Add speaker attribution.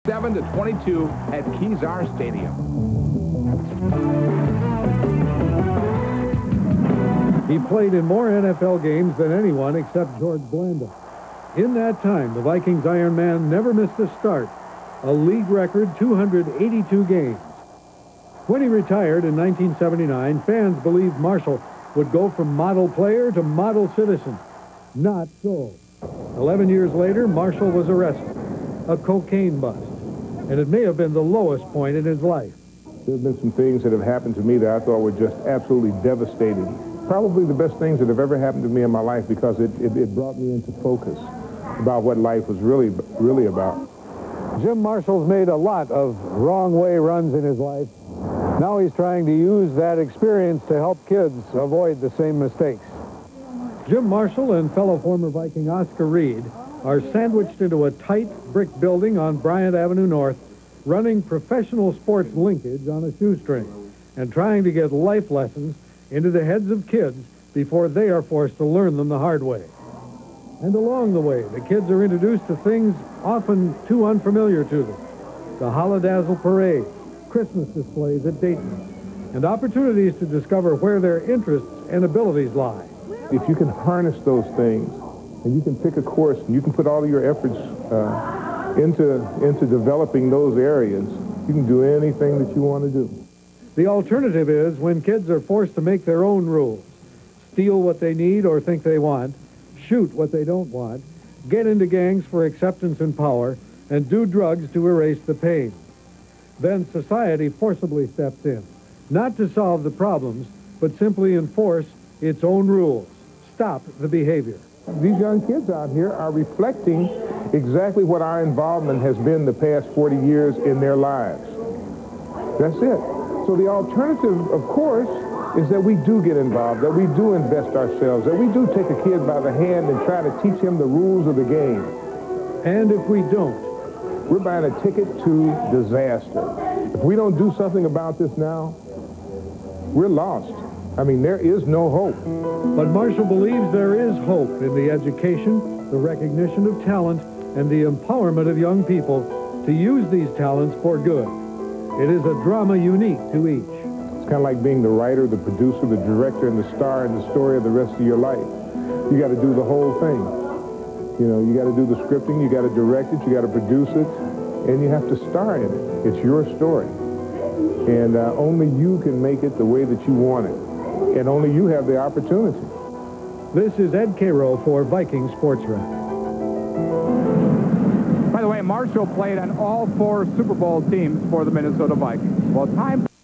Speaker 1: 7-22 at Kezar Stadium.
Speaker 2: He played in more NFL games than anyone except George Blanda. In that time, the Vikings Iron Man never missed a start, a league record 282 games. When he retired in 1979, fans believed Marshall would go from model player to model citizen. Not so. 11 years later, Marshall was arrested, a cocaine bust, and it may have been the lowest point in his life.
Speaker 3: There have been some things that have happened to me that I thought were just absolutely devastating. Probably the best things that have ever happened to me in my life because it brought me into focus about what life was really about.
Speaker 2: Jim Marshall's made a lot of wrong-way runs in his life. Now he's trying to use that experience to help kids avoid the same mistakes. Jim Marshall and fellow former Viking Oscar Reed are sandwiched into a tight brick building on Bryant Avenue North, running professional sports linkage on a shoestring and trying to get life lessons into the heads of kids before they are forced to learn them the hard way. And along the way, the kids are introduced to things often too unfamiliar to them. The Holodazzle Parade, Christmas displays at Dayton, and opportunities to discover where their interests and abilities lie.
Speaker 3: If you can harness those things, and you can pick a course, and you can put all of your efforts into developing those areas, you can do anything that you want to do.
Speaker 2: The alternative is when kids are forced to make their own rules, steal what they need or think they want, shoot what they don't want, get into gangs for acceptance and power, and do drugs to erase the pain. Then society forcibly steps in, not to solve the problems, but simply enforce its own rules. Stop the behavior.
Speaker 3: These young kids out here are reflecting exactly what our involvement has been the past 40 years in their lives. That's it. So the alternative, of course, is that we do get involved, that we do invest ourselves, that we do take a kid by the hand and try to teach him the rules of the game.
Speaker 2: And if we don't,
Speaker 3: we're buying a ticket to disaster. If we don't do something about this now, we're lost. I mean, there is no hope.
Speaker 2: But Marshall believes there is hope in the education, the recognition of talent, and the empowerment of young people to use these talents for good. It is a drama unique to each.
Speaker 3: It's kind of like being the writer, the producer, the director, and the star in the story of the rest of your life. You got to do the whole thing. You know, you got to do the scripting, you got to direct it, you got to produce it, and you have to star in it. It's your story. And only you can make it the way that you want it. And only you have the opportunity.
Speaker 2: This is Ed Cairo for Viking Sports Wrap.
Speaker 1: By the way, Marshall played on all 4 Super Bowl teams for the Minnesota Vikings. Well, time